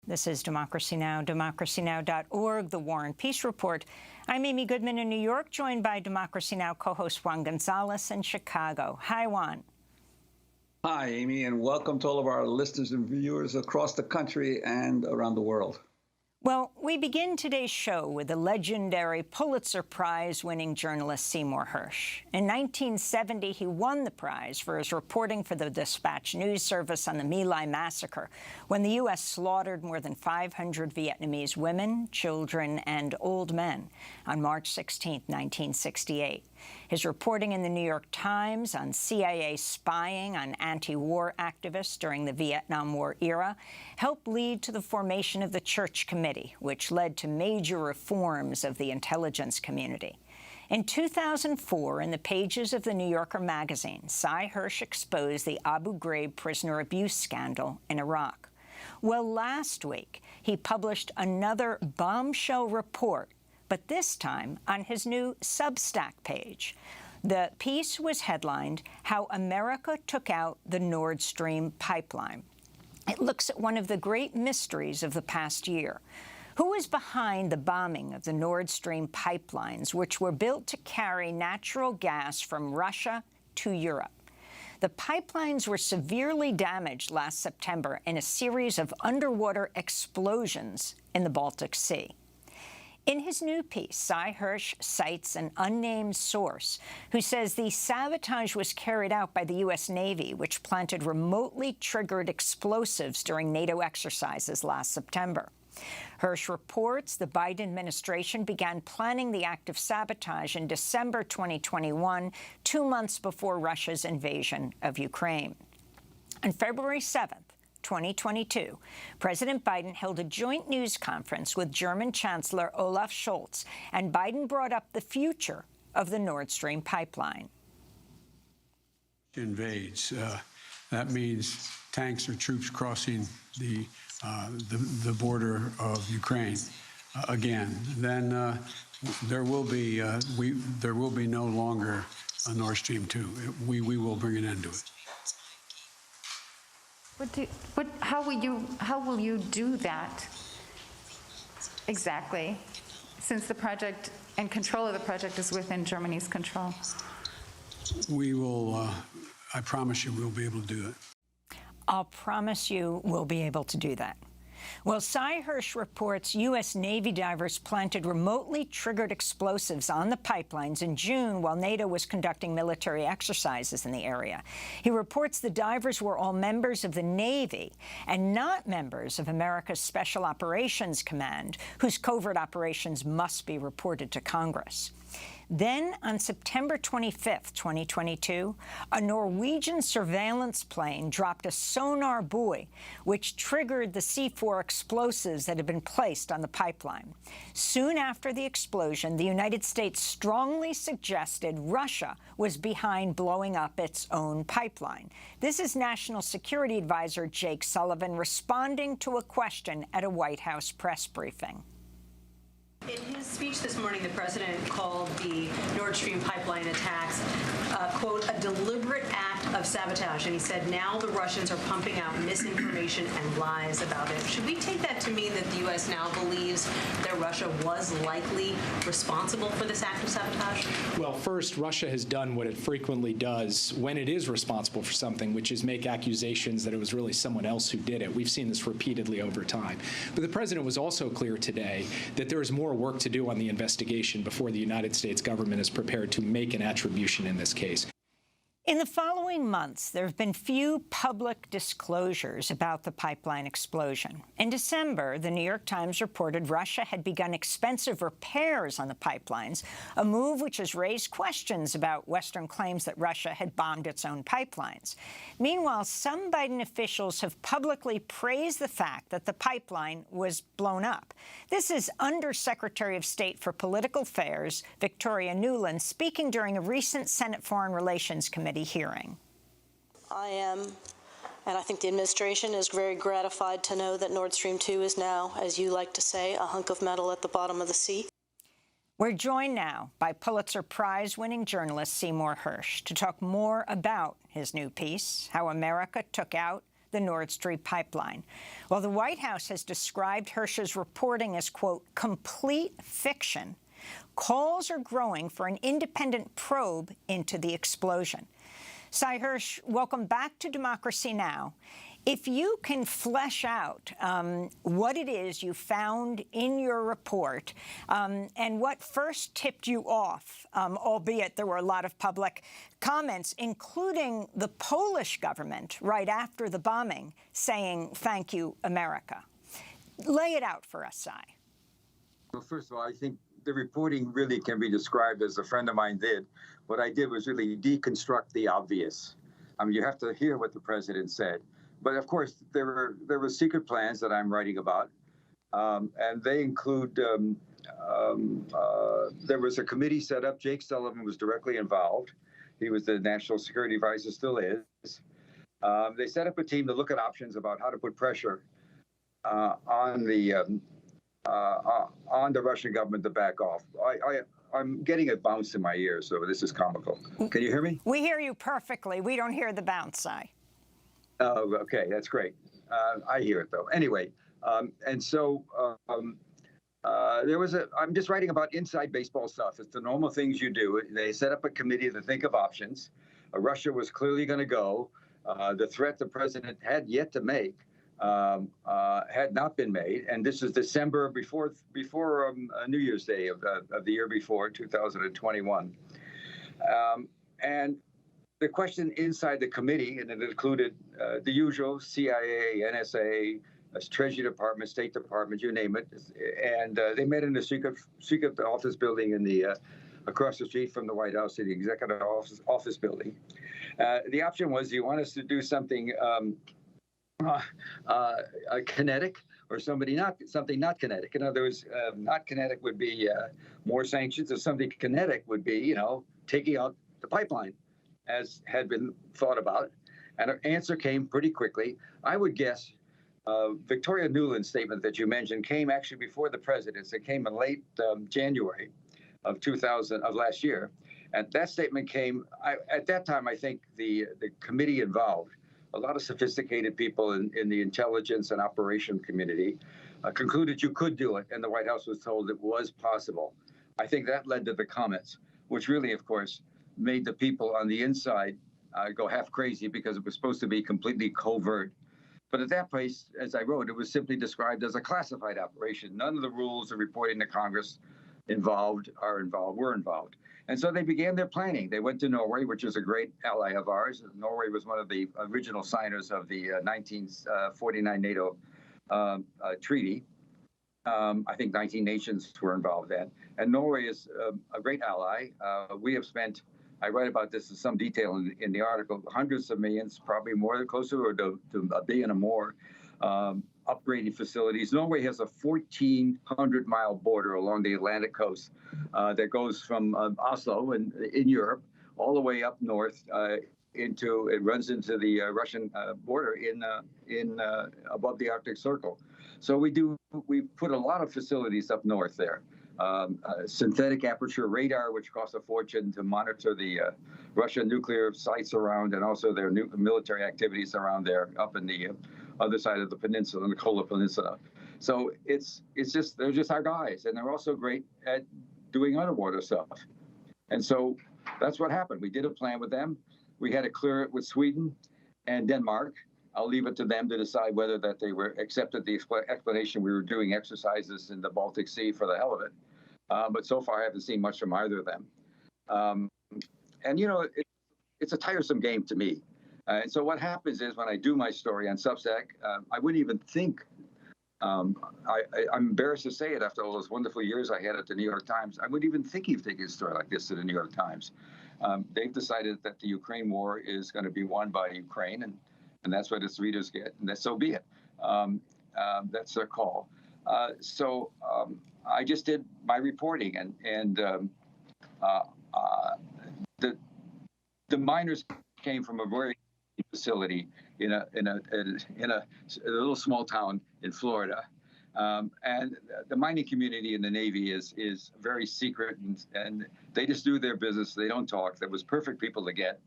This is Democracy Now!, democracynow.org, The War and Peace Report. I'm Amy Goodman in New York, joined by Democracy Now! Co-host Juan Gonzalez in Chicago. Hi, Juan. Hi, Amy, and welcome to all of our listeners and viewers across the country and around the world. Well, we begin today's show with the legendary Pulitzer Prize-winning journalist Seymour Hersh. In 1970, he won the prize for his reporting for the Dispatch news service on the My Lai massacre, when the U.S. slaughtered more than 500 Vietnamese women, children, and old men on March 16, 1968. His reporting in the New York Times on CIA spying on anti-war activists during the Vietnam War era helped lead to the formation of the Church Committee, which led to major reforms of the intelligence community. In 2004, in the pages of the New Yorker magazine, Sy Hersh exposed the Abu Ghraib prisoner abuse scandal in Iraq. Well, last week, he published another bombshell report, but this time on his new Substack page. The piece was headlined, "How America Took Out the Nord Stream Pipeline." It looks at one of the great mysteries of the past year. Who is behind the bombing of the Nord Stream pipelines, which were built to carry natural gas from Russia to Europe? The pipelines were severely damaged last September in a series of underwater explosions in the Baltic Sea. In his new piece, Sy Hersh cites an unnamed source who says the sabotage was carried out by the U.S. Navy, which planted remotely triggered explosives during NATO exercises last September. Hersh reports the Biden administration began planning the act of sabotage in December 2021, 2 months before Russia's invasion of Ukraine. On February 7th, 2022, President Biden held a joint news conference with German Chancellor Olaf Scholz, and Biden brought up the future of the Nord Stream pipeline. Invades. That means tanks or troops crossing the border of Ukraine again. Then there will be no longer a Nord Stream 2. We will bring an end to it. How will you do that exactly, since the project and control of the project is within Germany's control? We will, I promise you, we'll be able to do it. I'll promise you we'll be able to do that. Well, Sy Hersh reports U.S. Navy divers planted remotely triggered explosives on the pipelines in June while NATO was conducting military exercises in the area. He reports the divers were all members of the Navy and not members of America's Special Operations Command, whose covert operations must be reported to Congress. Then, on September 25th, 2022, a Norwegian surveillance plane dropped a sonar buoy, which triggered the C4 explosives that had been placed on the pipeline. Soon after the explosion, the United States strongly suggested Russia was behind blowing up its own pipeline. This is National Security Advisor Jake Sullivan responding to a question at a White House press briefing. In his speech this morning, the president called the Nord Stream pipeline attacks, quote, a deliberate act of sabotage. And he said now the Russians are pumping out misinformation and lies about it. Should we take that to mean that the U.S. now believes that Russia was likely responsible for this act of sabotage? Well, first, Russia has done what it frequently does when it is responsible for something, which is make accusations that it was really someone else who did it. We've seen this repeatedly over time. But the president was also clear today that there is more work to do on the investigation before the United States government is prepared to make an attribution in this case. In the following months, there have been few public disclosures about the pipeline explosion. In December, the New York Times reported Russia had begun expensive repairs on the pipelines, a move which has raised questions about Western claims that Russia had bombed its own pipelines. Meanwhile, some Biden officials have publicly praised the fact that the pipeline was blown up. This is Undersecretary of State for Political Affairs Victoria Nuland speaking during a recent Senate Foreign Relations Committee hearing. I am, and I think the administration is very gratified to know that Nord Stream 2 is now, as you like to say, a hunk of metal at the bottom of the sea. We're joined now by Pulitzer Prize-winning journalist Seymour Hersh to talk more about his new piece, How America Took Out the Nord Stream pipeline. Well, the White House has described Hersh's reporting as, quote, complete fiction. Calls are growing for an independent probe into the explosion. Cy Hersh, welcome back to Democracy Now! If you can flesh out what it is you found in your report and what first tipped you off, albeit there were a lot of public comments, including the Polish government right after the bombing saying, "Thank you, America." Lay it out for us, Cy. Well, first of all, I think the reporting really can be described as a friend of mine did. What I did was really deconstruct the obvious. I mean, you have to hear what the president said. But of course, there were secret plans that I'm writing about, and they include there was a committee set up. Jake Sullivan was directly involved. He was the national security advisor, still is. They set up a team to look at options about how to put pressure on the Russian government to back off. I'm getting a bounce in my ears, so this is comical. Can you hear me? We hear you perfectly. We don't hear the bounce, Cy. Oh, okay, that's great. I hear it, though. Anyway, and so I'm just writing about inside baseball stuff. It's the normal things you do. They set up a committee to think of options. Russia was clearly going to go. The threat the president had yet to make had not been made. And this is December before New Year's Day of the year before, 2021. And the question inside the committee, and it included the usual CIA, NSA, Treasury Department, State Department, you name it, and they met in a secret office building in the across the street from the White House, the executive office building. The option was: do you want us to do something kinetic, or something not kinetic? In other words, not kinetic would be more sanctions, or something kinetic would be, taking out the pipeline, as had been thought about. And an answer came pretty quickly. I would guess Victoria Nuland's statement that you mentioned came actually before the president's. It came in late January of last year. And that statement came, at that time, I think the committee involved, a lot of sophisticated people in the intelligence and operation community, concluded you could do it. And the White House was told it was possible. I think that led to the comments, which really, of course, made the people on the inside go half crazy, because it was supposed to be completely covert. But at that place, as I wrote, it was simply described as a classified operation. None of the rules of reporting to Congress were involved. And so they began their planning. They went to Norway, which is a great ally of ours. Norway was one of the original signers of the 1949 NATO treaty. I think 19 nations were involved then. And Norway is a great ally. We have spent, I write about this in some detail in the article, hundreds of millions, probably more, closer to $1 billion or more, upgrading facilities. Norway has a 1,400-mile border along the Atlantic coast that goes from Oslo in Europe all the way up north it runs into the Russian border in above the Arctic Circle. So we put a lot of facilities up north there. Synthetic aperture radar, which costs a fortune to monitor the Russian nuclear sites around, and also their military activities around there, up in the other side of the peninsula, in the Kola Peninsula. So they're just our guys, and they're also great at doing underwater stuff. And so that's what happened. We did a plan with them. We had to clear it with Sweden and Denmark. I'll leave it to them to decide whether that they were accepted the explanation we were doing exercises in the Baltic Sea for the hell of it. But so far, I haven't seen much from either of them. And, it's a tiresome game to me. And so what happens is, when I do my story on Substack, I wouldn't even think, I'm embarrassed to say it after all those wonderful years I had at the New York Times, I wouldn't even think of taking a story like this to the New York Times. They've decided that the Ukraine war is going to be won by Ukraine, and that's what its readers get, and so be it. That's their call. So I just did my reporting, and the miners came from a very facility in a little small town in Florida, and the mining community in the Navy is very secret, and they just do their business. They don't talk. There was perfect people to get,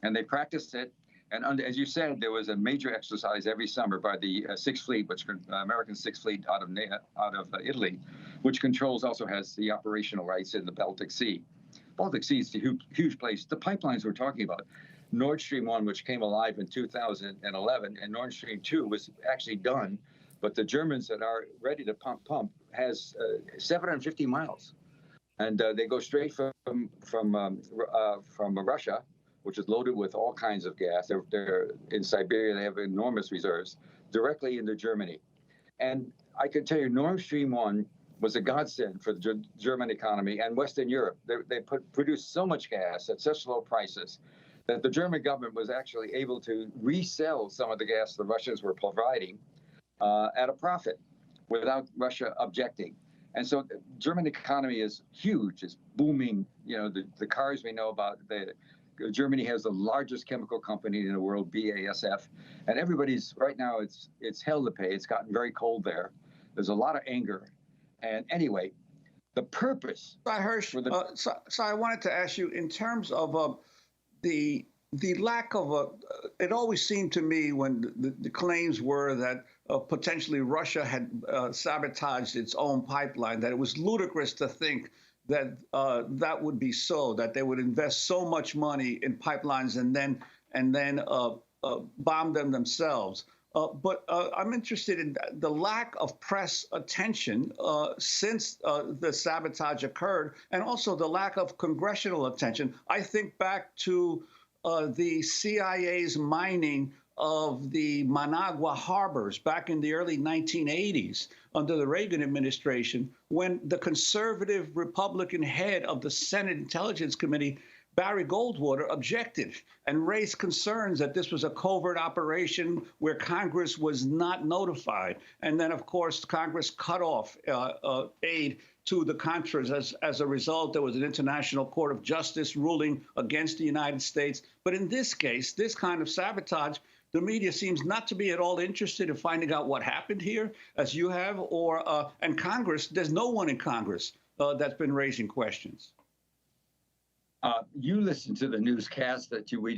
and they practiced it. And as you said, there was a major exercise every summer by the Sixth Fleet, which American Sixth Fleet out of Italy, which also has the operational rights in the Baltic Sea. Baltic Sea is a huge place. The pipelines we're talking about, Nord Stream 1, which came alive in 2011, and Nord Stream 2 was actually done, but the Germans that are ready to pump has 750 miles, and they go straight from Russia, which is loaded with all kinds of gas. They're in Siberia. They have enormous reserves directly into Germany. And I can tell you, Nord Stream 1 was a godsend for the German economy and Western Europe. They produced so much gas at such low prices that the German government was actually able to resell some of the gas the Russians were providing at a profit without Russia objecting. And so the German economy is huge. It's booming. You know, the cars we know about, Germany has the largest chemical company in the world, BASF, and everybody's right now. It's hell to pay. It's gotten very cold there. There's a lot of anger, and anyway, the purpose. Hersh, so I wanted to ask you in terms of the lack of it always seemed to me when the claims were that potentially Russia had sabotaged its own pipeline, that it was ludicrous to think that that would be so, that they would invest so much money in pipelines and then bomb them themselves. But I'm interested in the lack of press attention since the sabotage occurred, and also the lack of congressional attention. I think back to the CIA's mining of the Managua harbors back in the early 1980s under the Reagan administration, when the conservative Republican head of the Senate Intelligence Committee, Barry Goldwater, objected and raised concerns that this was a covert operation where Congress was not notified. And then, of course, Congress cut off aid to the Contras. As a result, there was an International Court of Justice ruling against the United States. But in this case, this kind of sabotage, the media seems not to be at all interested in finding out what happened here, as you have, and Congress, there's no one in Congress that's been raising questions. You listened to the newscast that we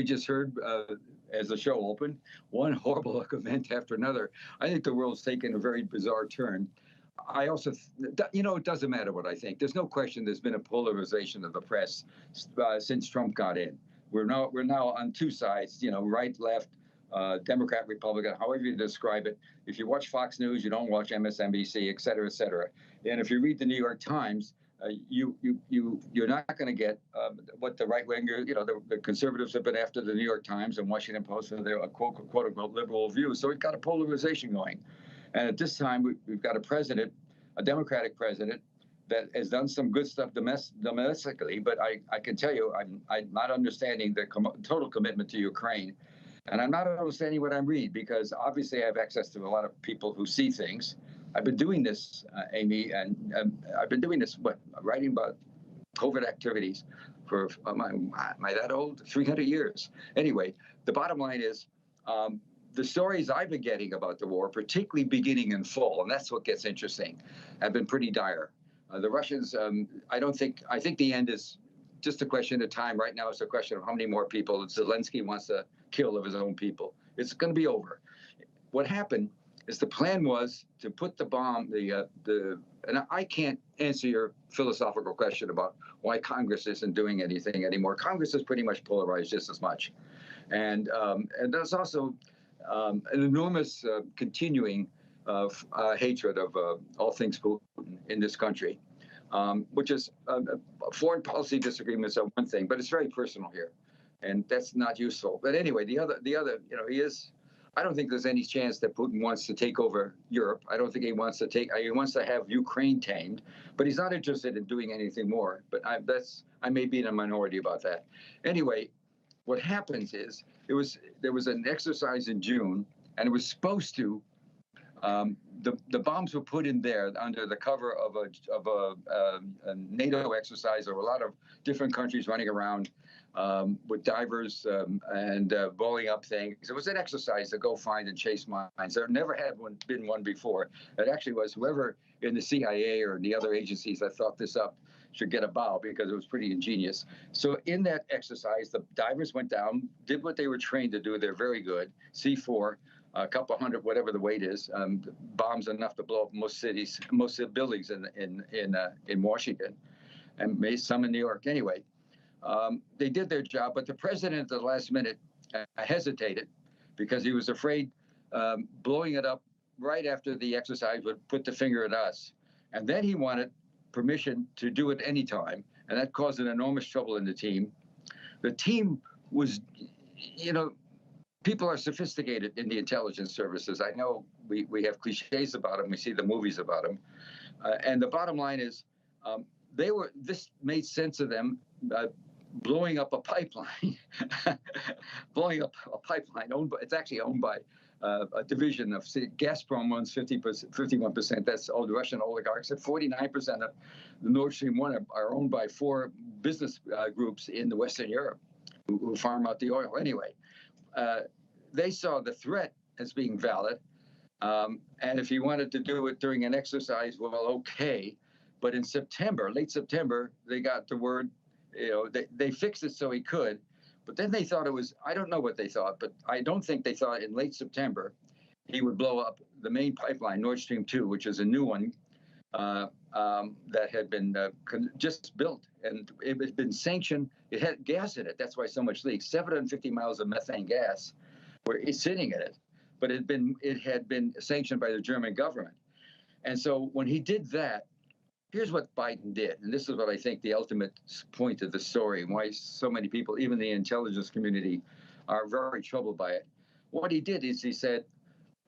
just heard as the show opened. One horrible event after another. I think the world's taken a very bizarre turn. I also, it doesn't matter what I think. There's no question there's been a polarization of the press since Trump got in. We're now on two sides, right, left, Democrat, Republican, however you describe it. If you watch Fox News, you don't watch MSNBC, et cetera, et cetera. And if you read the New York Times, you're not going to get what the right winger, the conservatives have been after the New York Times and Washington Post for their quote unquote liberal views. So we've got a polarization going, and at this time we've got a Democratic president that has done some good stuff domestically, but I can tell you I'm not understanding the total commitment to Ukraine, and I'm not understanding what I read, because obviously I have access to a lot of people who see things. I've been doing this, Amy, and I've been doing this, writing about COVID activities for, am I that old? 300 years. Anyway, the bottom line is the stories I've been getting about the war, particularly beginning in fall, and that's what gets interesting, have been pretty dire. The Russians, I think the end is just a question of time. Right now, it's a question of how many more people Zelensky wants to kill of his own people. It's going to be over. What happened is the plan was to put the bomb, and I can't answer your philosophical question about why Congress isn't doing anything anymore. Congress is pretty much polarized just as much. And there's also an enormous continuing hatred of all things Putin in this country, which is foreign policy disagreements are one thing, but it's very personal here, and that's not useful. But anyway, the other, he is. I don't think there's any chance that Putin wants to take over Europe. I don't think he wants to have Ukraine tamed, but he's not interested in doing anything more. But I may be in a minority about that. Anyway, what happens is there was an exercise in June, and it was supposed to. The bombs were put in there under the cover of a NATO exercise. There were a lot of different countries running around. with divers and blowing up things. It was an exercise to go find and chase mines. There never had been one before. It actually was whoever in the CIA or the other agencies that thought this up should get a bow because it was pretty ingenious. So in that exercise, the divers went down, did what they were trained to do. They're very good. C4, a couple hundred, whatever the weight is, bombs enough to blow up most cities, most buildings in Washington, and maybe some in New York. Anyway, they did their job, but the president at the last minute hesitated because he was afraid blowing it up right after the exercise would put the finger at us. And then he wanted permission to do it anytime, and that caused an enormous trouble in the team. The team was, people are sophisticated in the intelligence services. I know we have cliches about them. We see the movies about them. And the bottom line is this made sense of them blowing up a pipeline, it's actually owned by a division of Gazprom owns 51%. That's all the Russian oligarchs. And 49% of the Nord Stream 1 are owned by 4 business groups in the Western Europe who farm out the oil. Anyway, they saw the threat as being valid. And if he wanted to do it during an exercise, well, okay. But in September, late September, they got the word, they fixed it so he could. But then they thought it was, I don't know what they thought, but I don't think they thought in late September he would blow up the main pipeline, Nord Stream 2, which is a new one that had been just built. And it had been sanctioned. It had gas in it. That's why so much leaks. 750 miles of methane gas were sitting in it. But it had been sanctioned by the German government. And so when he did that, here's what Biden did, and this is what I think the ultimate point of the story, and why so many people, even the intelligence community, are very troubled by it. What he did is he said,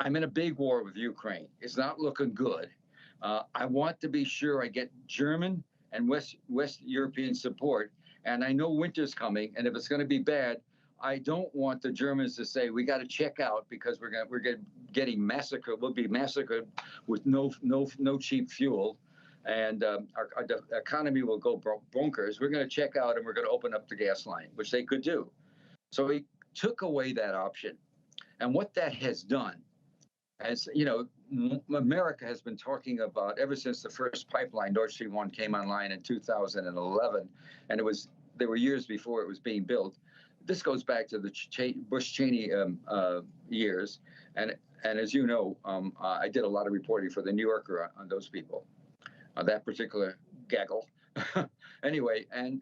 I'm in a big war with Ukraine. It's not looking good. I want to be sure I get German and West European support, and I know winter's coming, and if it's going to be bad, I don't want the Germans to say we got to check out because we're getting massacred. We'll be massacred with no cheap fuel. And our economy will go bonkers. We're going to check out and we're going to open up the gas line, which they could do. So he took away that option. And what that has done, as America has been talking about ever since the first pipeline, Nord Stream 1, came online in 2011, and there were years before it was being built. This goes back to the Bush-Cheney years. And as you know, I did a lot of reporting for the New Yorker on those people. That particular gaggle. Anyway, and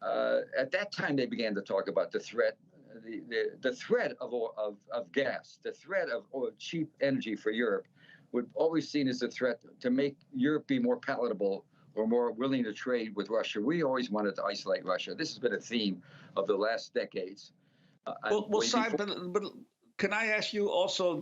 at that time they began to talk about the threat, the threat of gas, the threat of cheap energy for Europe, would always seen as a threat to make Europe be more palatable or more willing to trade with Russia. We always wanted to isolate Russia. This has been a theme of the last decades. Well, Simon, but can I ask you also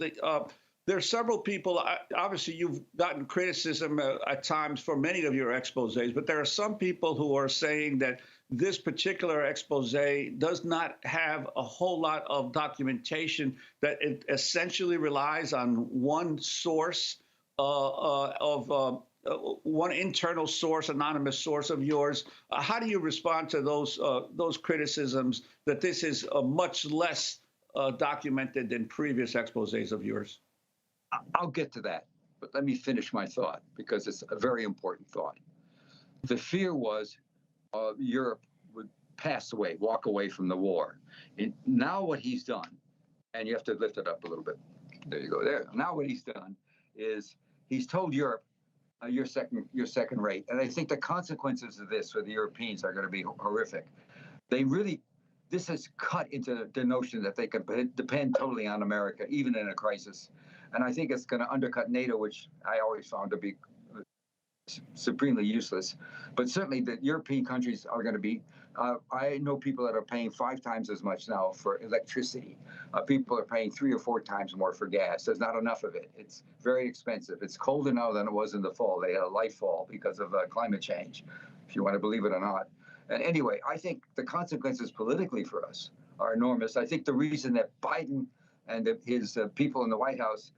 there are several people, obviously you've gotten criticism at times for many of your exposés, but there are some people who are saying that this particular exposé does not have a whole lot of documentation, that it essentially relies on one source one internal source, anonymous source of yours. How do you respond to those criticisms that this is much less documented than previous exposés of yours? I'll get to that, but let me finish my thought because it's a very important thought. The fear was Europe would pass away, walk away from the war. And now what he's done, and you have to lift it up a little bit. There you go. There. Now what he's done is he's told Europe, you're second rate. And I think the consequences of this for the Europeans are going to be horrific. This has cut into the notion that they can depend totally on America, even in a crisis. And I think it's going to undercut NATO, which I always found to be supremely useless. But certainly the European countries are going to be, I know people that are paying 5 times as much now for electricity. People are paying 3 or 4 times more for gas. There's not enough of it. It's very expensive. It's colder now than it was in the fall. They had a light fall because of climate change, if you want to believe it or not. And anyway, I think the consequences politically for us are enormous. I think the reason that Biden and his people in the White House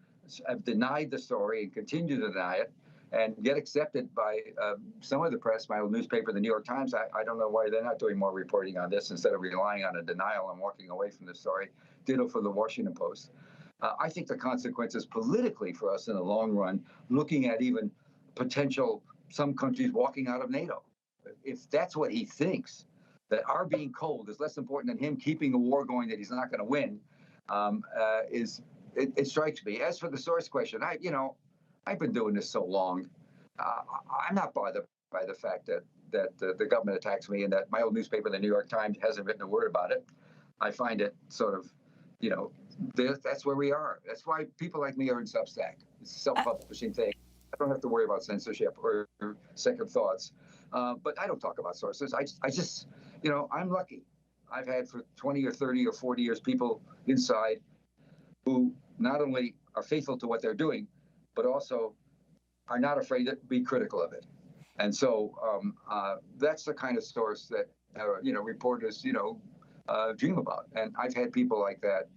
have denied the story and continue to deny it and get accepted by some of the press, my old newspaper, the New York Times. I don't know why they're not doing more reporting on this instead of relying on a denial and walking away from the story. Ditto for the Washington Post. I think the consequences politically for us in the long run, looking at even potential some countries walking out of NATO. If that's what he thinks, that our being cold is less important than him keeping a war going that he's not going to win, it strikes me. As for the source question, I've been doing this so long. I'm not bothered by the fact that the government attacks me and that my old newspaper, the New York Times, hasn't written a word about it. I find it sort of, that's where we are. That's why people like me are in Substack. It's a self-publishing thing. I don't have to worry about censorship or second thoughts. But I don't talk about sources. I just, I'm lucky. I've had for 20 or 30 or 40 years people inside who not only are faithful to what they're doing, but also are not afraid to be critical of it. And so that's the kind of source that, reporters, dream about. And I've had people like that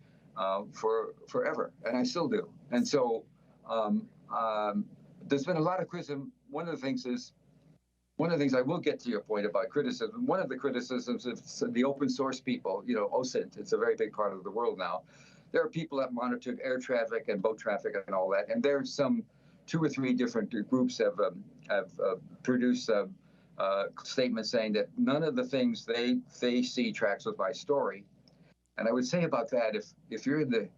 for forever, and I still do. And so there's been a lot of criticism. One of the things I will get to your point about criticism, one of the criticisms of the open source people, OSINT, it's a very big part of the world now. There are people that monitor air traffic and boat traffic and all that. And there's some 2 or 3 different groups have produced statements saying that none of the things they see tracks with my story. And I would say about that, if you're in the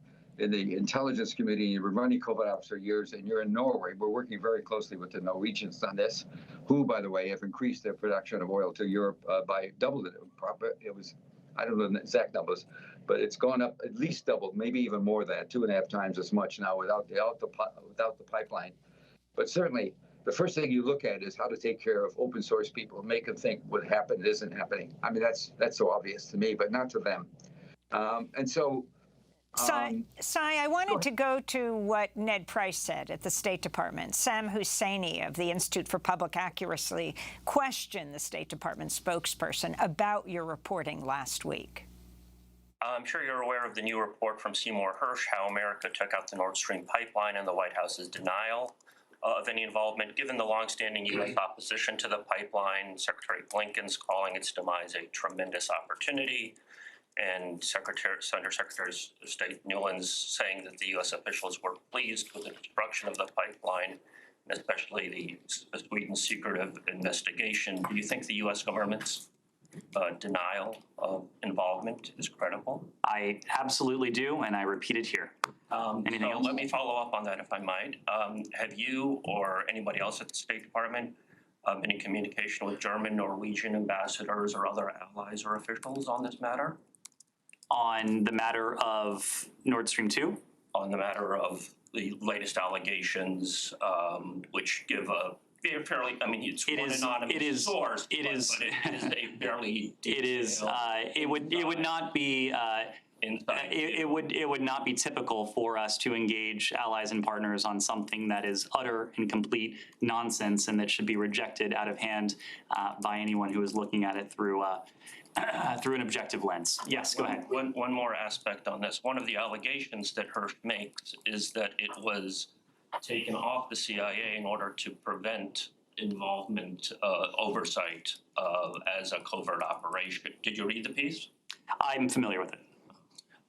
intelligence community, you were running covert ops for years, and you're in Norway, we're working very closely with the Norwegians on this, who, by the way, have increased their production of oil to Europe by double it. It was, I don't know the exact numbers, but it's gone up at least double, maybe even more than that, 2.5 times as much now without the pipeline. But certainly, the first thing you look at is how to take care of open source people, make them think what happened isn't happening. I mean, that's so obvious to me, but not to them. And so. Sai, I wanted to go to what Ned Price said at the State Department. Sam Husseini of the Institute for Public Accuracy questioned the State Department spokesperson about your reporting last week. I'm sure you're aware of the new report from Seymour Hersh, how America took out the Nord Stream pipeline and the White House's denial of any involvement. Given the longstanding U.S. opposition to the pipeline, Secretary Blinken's calling its demise a tremendous opportunity, and Under Secretary of State Nuland's saying that the U.S. officials were pleased with the destruction of the pipeline, and especially the Sweden's secretive investigation. Do you think the U.S. government's denial of involvement is credible? I absolutely do, and I repeat it here. Anything else? Let me follow up on that, if I might. Have you or anybody else at the State Department been in communication with German, Norwegian ambassadors or other allies or officials on this matter? On the matter of Nord Stream 2? On the matter of the latest allegations, which give a fairly, I mean, it's one anonymous source, but it is a fairly detailed, it would not be it would not be typical for us to engage allies and partners on something that is utter and complete nonsense and that should be rejected out of hand by anyone who is looking at it through through an objective lens. Yes, go ahead. One more aspect on this. One of the allegations that Hersh makes is that it was taken off the CIA in order to prevent involvement, oversight as a covert operation. Did you read the piece? I'm familiar with it.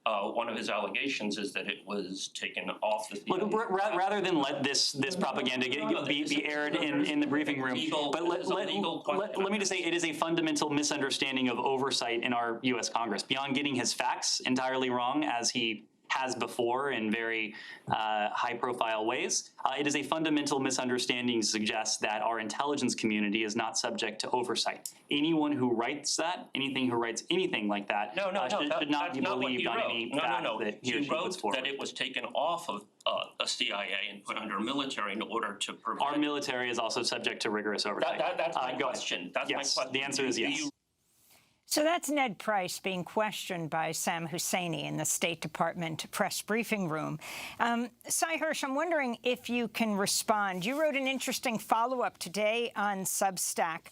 One of his allegations is that it was taken off the CIA. Look, rather than let this propaganda be aired in the briefing room, but let me just say it is a fundamental misunderstanding of oversight in our U.S. Congress. Beyond getting his facts entirely wrong, as he has before in very high-profile ways, it is a fundamental misunderstanding to suggest that our intelligence community is not subject to oversight. Anyone who writes that, anything who writes anything like that, should not be believed on any fact that he or she puts forward. That it was taken off of a CIA and put under military in order to prevent. Our military is also subject to rigorous oversight. That's my question. That's my question. The answer is yes. So that's Ned Price being questioned by Sam Husseini in the State Department press briefing room. Cy Hersh, I'm wondering if you can respond. You wrote an interesting follow-up today on Substack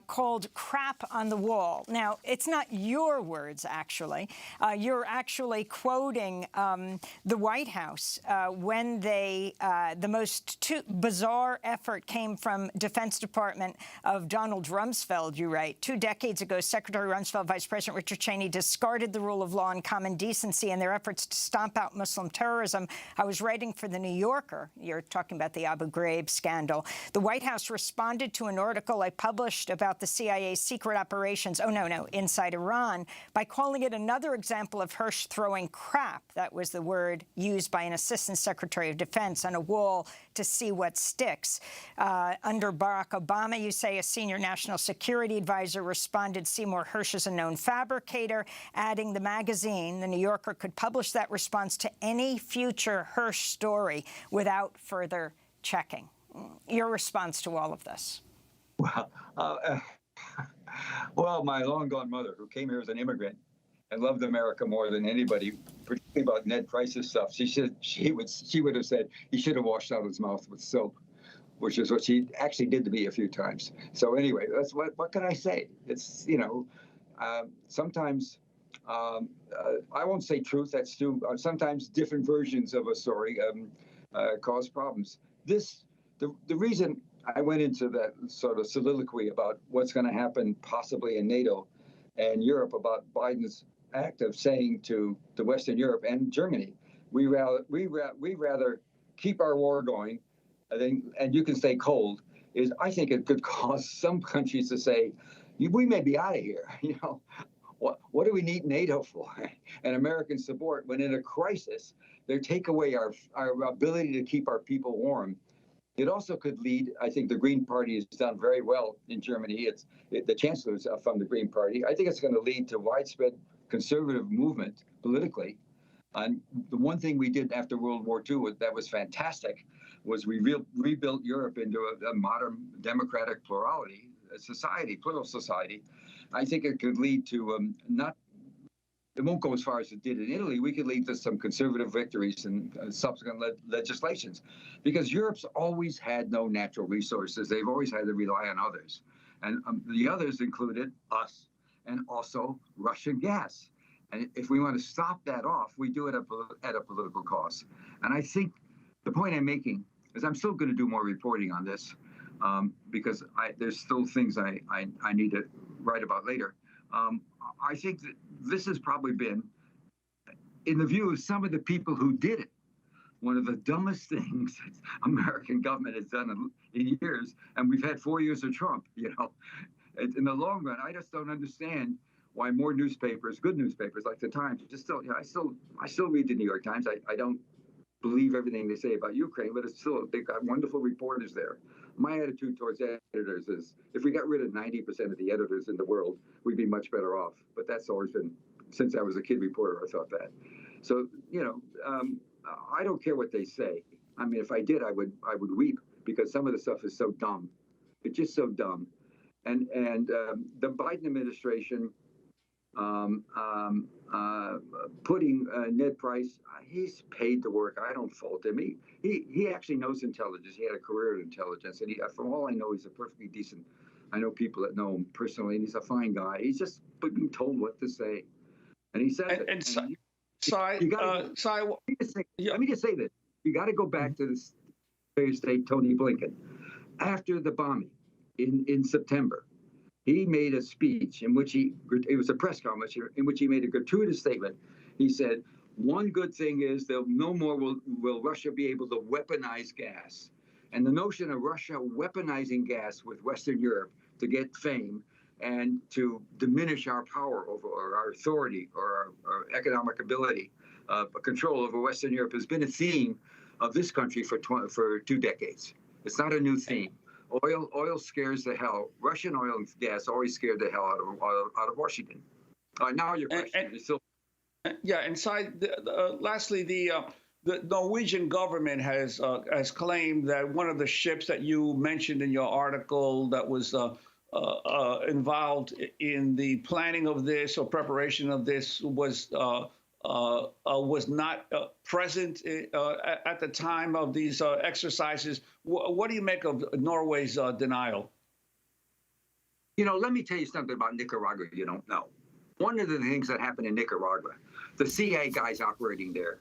called Crap on the Wall. Now, it's not your words, actually. You're actually quoting the White House when they, the most bizarre effort came from Defense Department of Donald Rumsfeld, you write. 2 decades ago, Secretary Rumsfeld, Vice President Richard Cheney discarded the rule of law and common decency in their efforts to stomp out Muslim terrorism. I was writing for The New Yorker. You're talking about the Abu Ghraib scandal. The White House responded to an article I published about the CIA's secret operations, inside Iran, by calling it another example of Hersh throwing crap. That was the word used by an Assistant Secretary of Defense on a wall to see what sticks. Under Barack Obama, you say a senior national security advisor responded Seymour Hersh is a known fabricator, adding the magazine, The New Yorker, could publish that response to any future Hersh story without further checking. Your response to all of this? Well, my long-gone mother, who came here as an immigrant and loved America more than anybody, particularly about Ned Price's stuff, she would have said he should have washed out his mouth with soap, which is what she actually did to me a few times. So anyway, that's what can I say? It's, sometimes I won't say truth. That's true. Sometimes different versions of a story cause problems. The reason I went into that sort of soliloquy about what's going to happen possibly in NATO and Europe about Biden's act of saying to the Western Europe and Germany, we rather keep our war going, and you can stay cold, is I think it could cause some countries to say, we may be out of here. What do we need NATO for? And American support when in a crisis, they take away our ability to keep our people warm. It also could lead, I think the Green Party has done very well in Germany. The chancellor's from the Green Party. I think it's going to lead to widespread conservative movement politically. And the one thing we did after World War II that was fantastic was we rebuilt Europe into a modern democratic plurality society, plural society. I think it could lead to it won't go as far as it did in Italy. We could lead to some conservative victories and subsequent legislations, because Europe's always had no natural resources. They've always had to rely on others. And the others included us and also Russian gas. And if we want to stop that off, we do it at a political cost. And I think the point I'm making is I'm still going to do more reporting on this because there's still things I need to write about later. I think that this has probably been, in the view of some of the people who did it, one of the dumbest things that American government has done in years. And we've had 4 years of Trump, In the long run, I just don't understand why more newspapers, good newspapers like the Times, I still read the New York Times. I don't believe everything they say about Ukraine, but they've got wonderful reporters there. My attitude towards editors is if we got rid of 90% of the editors in the world, we'd be much better off. But that's always been, since I was a kid reporter, I thought that. So, I don't care what they say. I mean, if I did, I would weep, because some of the stuff is so dumb. It's just so dumb. And the Biden administration putting Ned Price, he's paid to work. I don't fault him. He actually knows intelligence. He had a career in intelligence, and from all I know, he's a perfectly decent. I know people that know him personally, and he's a fine guy. He's just being told what to say, and he says it. And let me just say this: you got to go back to the Secretary of State Tony Blinken after the bombing in September. He made a speech in which it was a press conference in which he made a gratuitous statement. He said, one good thing is that no more will Russia be able to weaponize gas. And the notion of Russia weaponizing gas with Western Europe to get fame and to diminish our power over, or our authority, or our economic ability, control over Western Europe has been a theme of this country for 2 decades. It's not a new theme. Oil scares the hell. Russian oil and gas always scared the hell out of Washington. Now your question is still. And lastly, the Norwegian government has claimed that one of the ships that you mentioned in your article that was involved in the planning of this or preparation of this was not present at the time of these exercises. What do you make of Norway's denial? You know, let me tell you something about Nicaragua you don't know. One of the things that happened in Nicaragua, the CIA guys operating there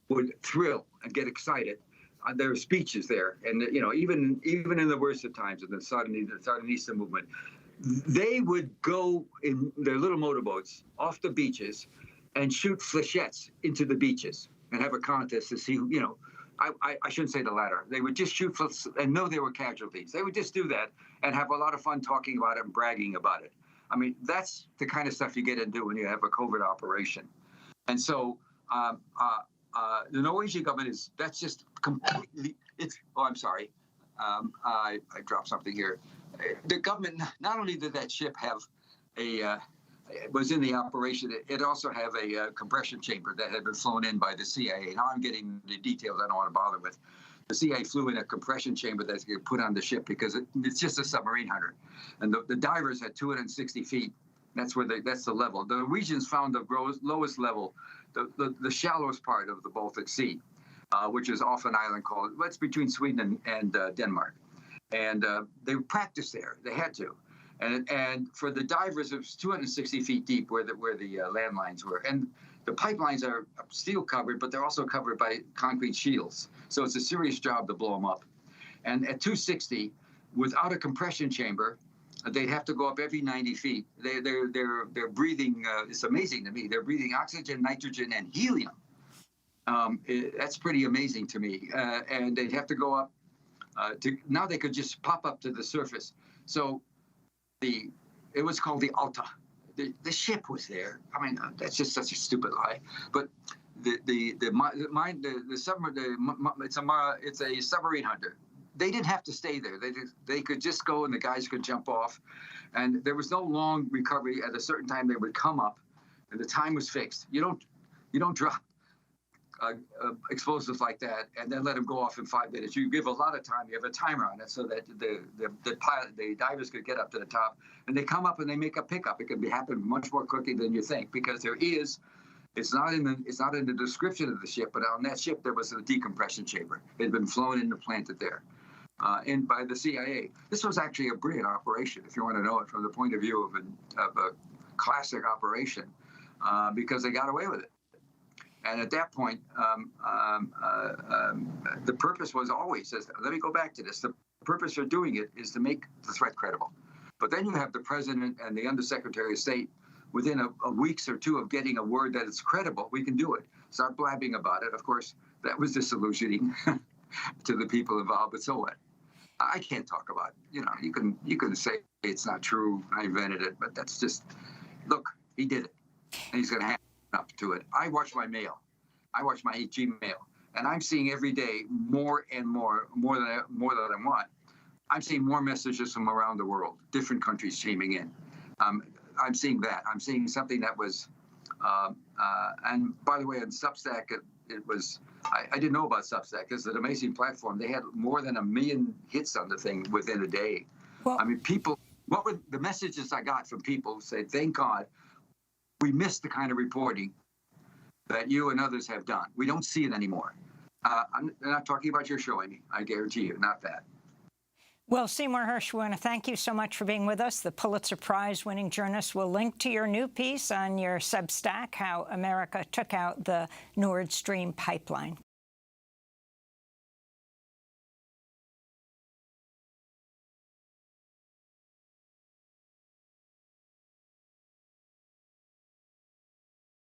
would thrill and get excited. There were speeches there, and you know, even in the worst of times, in the Sandinista movement, they would go in their little motorboats off the beaches and shoot flechettes into the beaches and have a contest to see, you know, I shouldn't say the latter. They would just shoot and know there were casualties. They would just do that and have a lot of fun talking about it and bragging about it. I mean, that's the kind of stuff you get into when you have a covert operation. And so the Norwegian government that's just completely, I'm sorry. I dropped something here. The government, not only did that ship have was in the operation, it also have a compression chamber that had been flown in by the CIA. Now I'm getting the details I don't want to bother with. The CIA flew in a compression chamber that's put on the ship because it's just a submarine hunter. And the divers at 260 feet, that's the level. The Norwegians found the lowest level, the shallowest part of the Baltic Sea, which is off an island called, it's between Sweden and Denmark. And they practiced there, they had to. And for the divers, it was 260 feet deep where the landlines were. And the pipelines are steel covered, but they're also covered by concrete shields. So it's a serious job to blow them up. And at 260, without a compression chamber, they'd have to go up every 90 feet. They're breathing, it's amazing to me, they're breathing oxygen, nitrogen, and helium. That's pretty amazing to me. And they'd have to go up, now they could just pop up to the surface. So it was called the Alta. The ship was there. I mean, that's just such a stupid lie. But it's a submarine hunter. They didn't have to stay there. They could just go and the guys could jump off, and there was no long recovery. At a certain time, they would come up, and the time was fixed. You don't drop explosives like that and then let them go off in 5 minutes. You give a lot of time. You have a timer on it so that the divers could get up to the top, and they come up and they make a pickup. It can happen much more quickly than you think because it's not in the description of the ship, but on that ship there was a decompression chamber. It had been flown in and planted there, by the CIA. This was actually a brilliant operation, if you want to know it from the point of view of a classic operation, because they got away with it. And at that point, the purpose was always, let me go back to this, the purpose for doing it is to make the threat credible. But then you have the president and the undersecretary of state within a weeks or two of getting a word that it's credible, we can do it. Start blabbing about it. Of course, that was disillusioning to the people involved, but so what? I can't talk about it. You know, you can say it's not true, I invented it, but that's just, look, he did it, and he's going to have up to it. I watch my mail. I watch my Gmail, and I'm seeing every day more and more than I want. I'm seeing more messages from around the world, different countries chiming in. I'm seeing that. I'm seeing something that was, and by the way, on Substack, it was, I didn't know about Substack. It's an amazing platform. They had more than 1 million hits on the thing within a day. Well, I mean, people, what were the messages I got from people who said, thank God, we missed the kind of reporting that you and others have done. We don't see it anymore. I'm not talking about your show, Amy. I guarantee you, not that. Well, Seymour Hersh, we want to thank you so much for being with us. The Pulitzer Prize-winning journalist will link to your new piece on your Substack, How America Took Out the Nord Stream Pipeline.